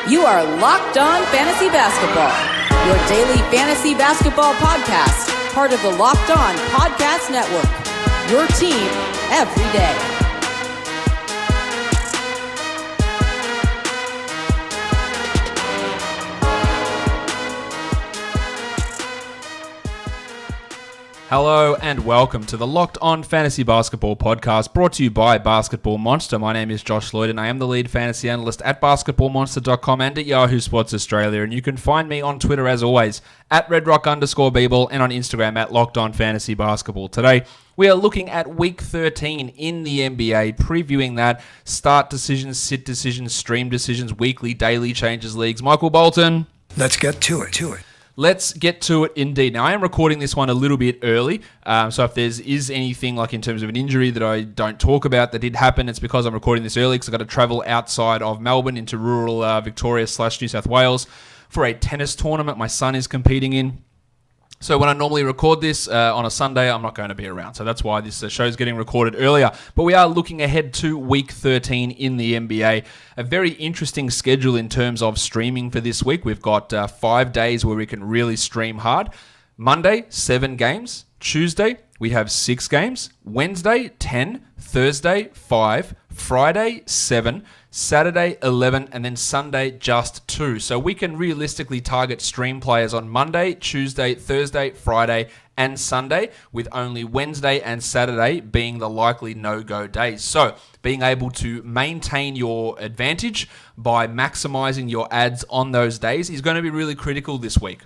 You are Locked On Fantasy Basketball, your daily fantasy basketball podcast, part of the Locked On Podcast Network, your team every day. Hello and welcome to the Locked On Fantasy Basketball podcast brought to you by Basketball Monster. My name is Josh Lloyd and I am the lead fantasy analyst at basketballmonster.com and at Yahoo Sports Australia. And you can find me on Twitter as always at redrock_bball and on Instagram at Locked On Fantasy Basketball. Today we are looking at week 13 in the NBA, previewing that, start decisions, sit decisions, stream decisions, weekly, daily changes leagues. Michael Bolton. Let's get to it. Let's get to it indeed. Now, I am recording this one a little bit early, so if there is anything like in terms of an injury that I don't talk about that did happen, it's because I'm recording this early because I've got to travel outside of Melbourne into rural Victoria / New South Wales for a tennis tournament my son is competing in. So when I normally record this on a Sunday, I'm not going to be around. So that's why this show is getting recorded earlier. But we are looking ahead to week 13 in the NBA. A very interesting schedule in terms of streaming for this week. We've got 5 days where we can really stream hard. Monday, 7 games. Tuesday, we have 6 games. Wednesday, 10. Thursday, 5. Friday, 7. Saturday, 11, and then Sunday, just 2. So we can realistically target stream players on Monday, Tuesday, Thursday, Friday, and Sunday, with only Wednesday and Saturday being the likely no-go days. So being able to maintain your advantage by maximizing your ads on those days is going to be really critical this week.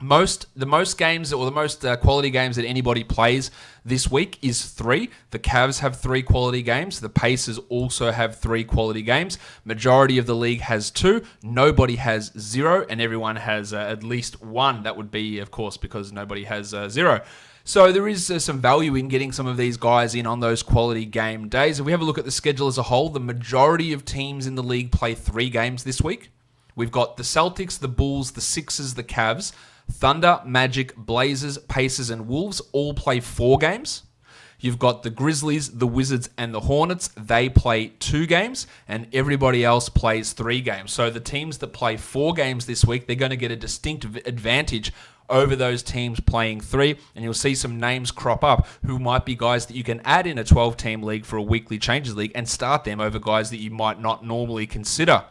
The most games or the most quality games that anybody plays this week is 3. The Cavs have 3 quality games. The Pacers also have 3 quality games. Majority of the league has 2. Nobody has 0, and everyone has at least 1. That would be, of course, because nobody has 0. So there is some value in getting some of these guys in on those quality game days. If we have a look at the schedule as a whole, the majority of teams in the league play 3 games this week. We've got the Celtics, the Bulls, the Sixers, the Cavs. Thunder, Magic, Blazers, Pacers, and Wolves all play 4 games. You've got the Grizzlies, the Wizards, and the Hornets. They play 2 games, and everybody else plays 3 games. So the teams that play 4 games this week, they're going to get a distinct advantage over those teams playing 3, and you'll see some names crop up who might be guys that you can add in a 12-team league for a weekly changes league and start them over guys that you might not normally consider.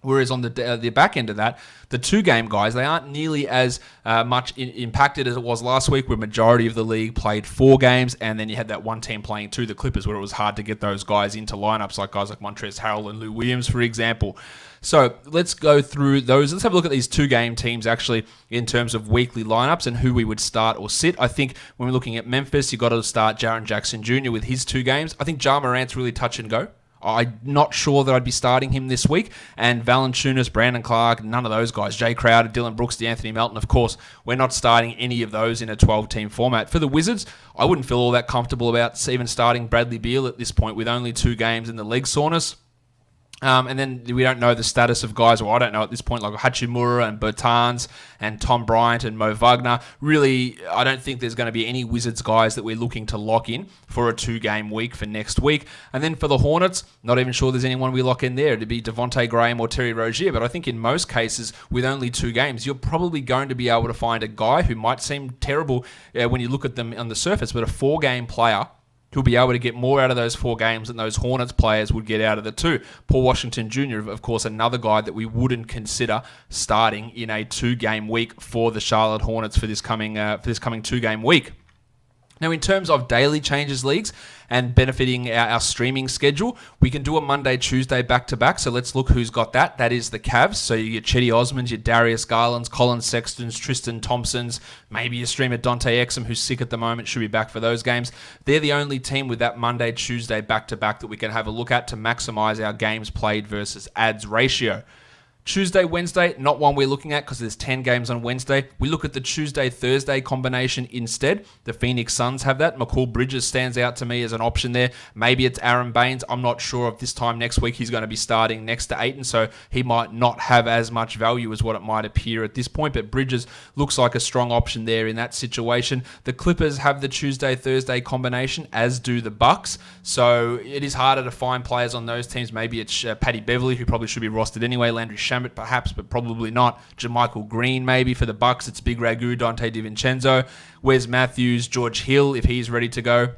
Whereas on the back end of that, the 2-game guys, they aren't nearly as much impacted as it was last week, where majority of the league played 4 games, and then you had that one team playing 2, the Clippers, where it was hard to get those guys into lineups, like guys like Montrezl Harrell and Lou Williams, for example. So let's go through those. Let's have a look at these 2-game teams, actually, in terms of weekly lineups and who we would start or sit. I think when we're looking at Memphis, you've got to start Jaren Jackson Jr. with his 2 games. I think Ja Morant's really touch and go. I'm not sure that I'd be starting him this week. And Valanciunas, Brandon Clark, none of those guys. Jay Crowder, Dylan Brooks, DeAnthony Melton, of course, we're not starting any of those in a 12-team format. For the Wizards, I wouldn't feel all that comfortable about even starting Bradley Beal at this point with only 2 games in the leg soreness. And then we don't know the status of guys, or I don't know at this point, like Hachimura and Bertans and Tom Bryant and Mo Wagner. Really, I don't think there's going to be any Wizards guys that we're looking to lock in for a 2-game week for next week. And then for the Hornets, not even sure there's anyone we lock in there. It'd be Devontae Graham or Terry Rozier. But I think in most cases, with only 2 games, you're probably going to be able to find a guy who might seem terrible when you look at them on the surface, but a 4-game player who'll be able to get more out of those 4 games than those Hornets players would get out of the 2. Paul Washington Jr., of course, another guy that we wouldn't consider starting in a 2-game week for the Charlotte Hornets for this coming 2-game week. Now, in terms of daily changes leagues and benefiting our streaming schedule, we can do a Monday, Tuesday back-to-back. So let's look who's got that. That is the Cavs. So you get Chetty Osmonds, your Darius Garlands, Colin Sextons, Tristan Thompsons, maybe a streamer Dante Exum, who's sick at the moment, should be back for those games. They're the only team with that Monday, Tuesday back-to-back that we can have a look at to maximize our games played versus ads ratio. Tuesday, Wednesday, not one we're looking at because there's 10 games on Wednesday. We look at the Tuesday-Thursday combination instead. The Phoenix Suns have that. McCall Bridges stands out to me as an option there. Maybe it's Aaron Baines. I'm not sure if this time next week he's going to be starting next to Ayton, so he might not have as much value as what it might appear at this point, but Bridges looks like a strong option there in that situation. The Clippers have the Tuesday-Thursday combination, as do the Bucks, so it is harder to find players on those teams. Maybe it's Paddy Beverly, who probably should be rostered anyway, Landry Shamet perhaps, but probably not. JaMychal Green maybe for the Bucks. It's Big Ragu, Dante DiVincenzo. Wes Matthews, George Hill, if he's ready to go.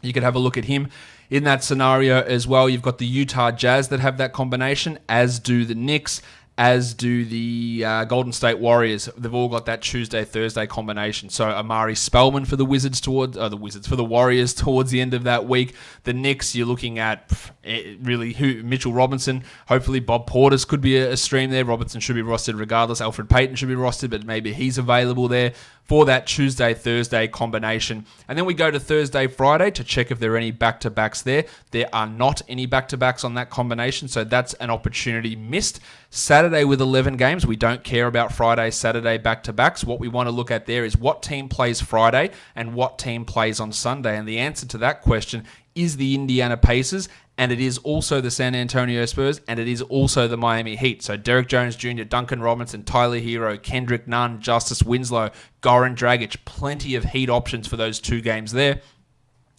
You could have a look at him in that scenario as well. You've got the Utah Jazz that have that combination, as do the Knicks, as do the Golden State Warriors. They've all got that Tuesday-Thursday combination. So Amari Spellman for the for the Warriors towards the end of that week. The Knicks, you're looking at Mitchell Robinson. Hopefully Bob Portis could be a stream there. Robinson should be rostered regardless. Alfred Payton should be rostered, but maybe he's available there for that Tuesday-Thursday combination. And then we go to Thursday-Friday to check if there are any back-to-backs there. There are not any back-to-backs on that combination, so that's an opportunity missed. Saturday with 11 games, we don't care about Friday, Saturday back-to-backs. What we want to look at there is what team plays Friday and what team plays on Sunday. And the answer to that question is the Indiana Pacers, and it is also the San Antonio Spurs, and it is also the Miami Heat. So Derek Jones Jr., Duncan Robinson, Tyler Hero, Kendrick Nunn, Justice Winslow, Goran Dragic, plenty of Heat options for those two games there.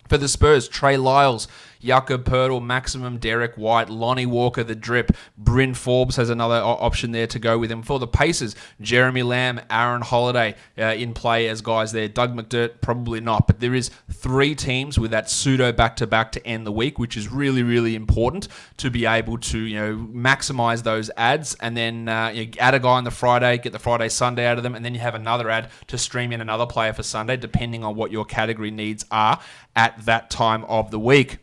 For the Spurs, Trey Lyles, Jakob Poeltl, Maximum, Derek White, Lonnie Walker, the Drip, Bryn Forbes has another option there to go with him. For the Pacers, Jeremy Lamb, Aaron Holiday in play as guys there. Doug McDirt, probably not. But there is 3 teams with that pseudo back-to-back to end the week, which is really, really important to be able to maximize those ads. And then add a guy on the Friday, get the Friday, Sunday out of them, and then you have another ad to stream in another player for Sunday, depending on what your category needs are at that time of the week.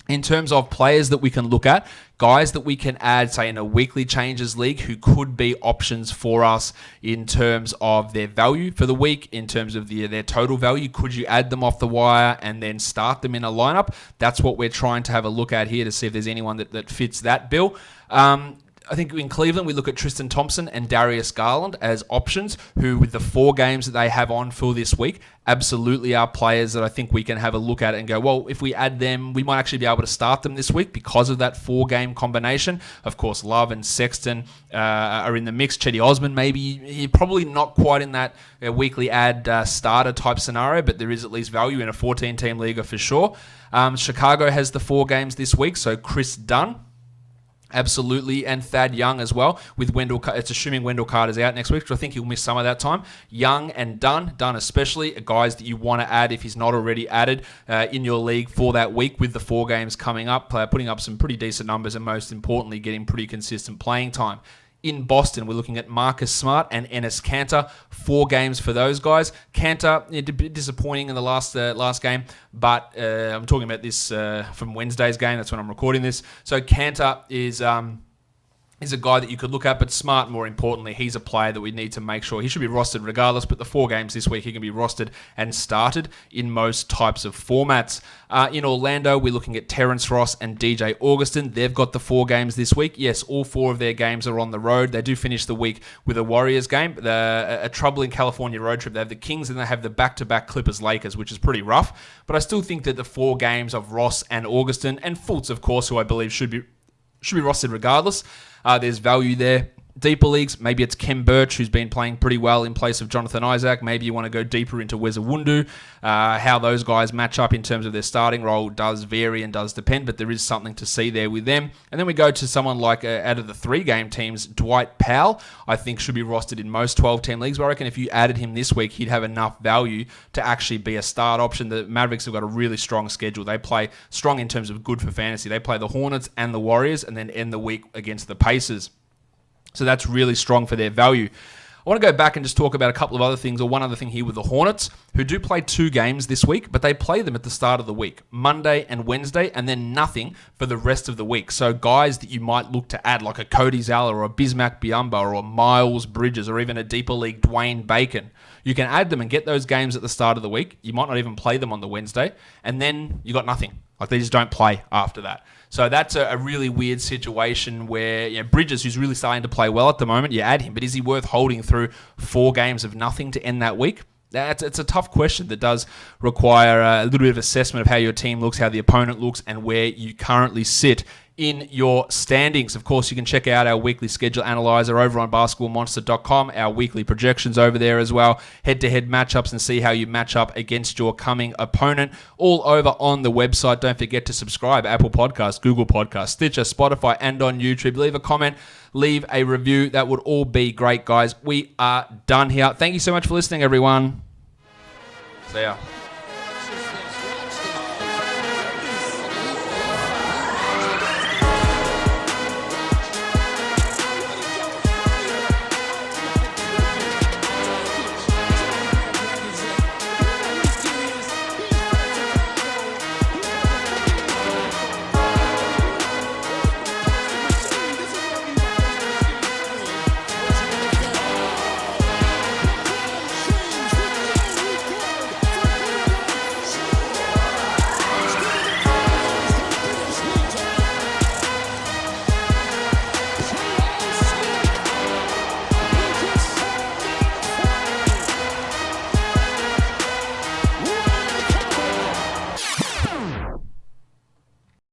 In terms of players that we can look at, guys that we can add, say, in a weekly changes league who could be options for us in terms of their value for the week, in terms of their total value. Could you add them off the wire and then start them in a lineup? That's what we're trying to have a look at here to see if there's anyone that fits that bill. I think in Cleveland, we look at Tristan Thompson and Darius Garland as options who, with the 4 games that they have on for this week, absolutely are players that I think we can have a look at and go, well, if we add them, we might actually be able to start them this week because of that 4-game combination. Of course, Love and Sexton are in the mix. Chetty Osman, maybe probably not quite in that weekly ad starter type scenario, but there is at least value in a 14-team league for sure. Chicago has the 4 games this week, so Chris Dunn, absolutely, and Thad Young as well. With Wendell, it's assuming Wendell Carter's out next week, so I think he'll miss some of that time. Young and Dunn especially, are guys that you want to add if he's not already added in your league for that week with the 4 games coming up, putting up some pretty decent numbers and most importantly, getting pretty consistent playing time. In Boston, we're looking at Marcus Smart and Enes Kanter. 4 games for those guys. Kanter, a bit disappointing in the last game, but I'm talking about this from Wednesday's game. That's when I'm recording this. So Kanter is a guy that you could look at, but Smart, more importantly, he's a player that we need to make sure he should be rostered regardless, but the 4 games this week, he can be rostered and started in most types of formats. In Orlando, we're looking at Terrence Ross and DJ Augustin. They've got the 4 games this week. Yes, all 4 of their games are on the road. They do finish the week with a Warriors game, a troubling California road trip. They have the Kings and they have the back-to-back Clippers-Lakers, which is pretty rough, but I still think that the 4 games of Ross and Augustin, and Fultz, of course, who I believe should be rostered regardless. There's value there. Deeper leagues, maybe it's Kem Birch, who's been playing pretty well in place of Jonathan Isaac. Maybe you want to go deeper into Weza Wundu. How those guys match up in terms of their starting role does vary and does depend, but there is something to see there with them. And then we go to someone like, out of the 3-game teams, Dwight Powell, I think should be rostered in most 12-team leagues. But I reckon if you added him this week, he'd have enough value to actually be a start option. The Mavericks have got a really strong schedule. They play strong in terms of good for fantasy. They play the Hornets and the Warriors and then end the week against the Pacers. So that's really strong for their value. I want to go back and just talk about a couple of other things, or one other thing here with the Hornets, who do play 2 games this week, but they play them at the start of the week, Monday and Wednesday, and then nothing for the rest of the week. So guys that you might look to add, like a Cody Zeller or a Bismack Biyombo or a Miles Bridges or even a deeper league Dwayne Bacon, You can add them and get those games at the start of the week. You might not even play them on the Wednesday, and then you got nothing. Like, they just don't play after that. So that's a really weird situation where Bridges, who's really starting to play well at the moment, you add him, but is he worth holding through 4 games of nothing to end that week? It's a tough question that does require a little bit of assessment of how your team looks, how the opponent looks, and where you currently sit in your standings. Of course, you can check out our weekly schedule analyzer over on basketballmonster.com, our weekly projections over there as well, head-to-head matchups, and see how you match up against your coming opponent, all over on the website. Don't forget to subscribe, Apple Podcasts, Google Podcasts, Stitcher, Spotify, and on YouTube. Leave a comment, leave a review. That would all be great, guys. We are done here. Thank you so much for listening, everyone. See ya.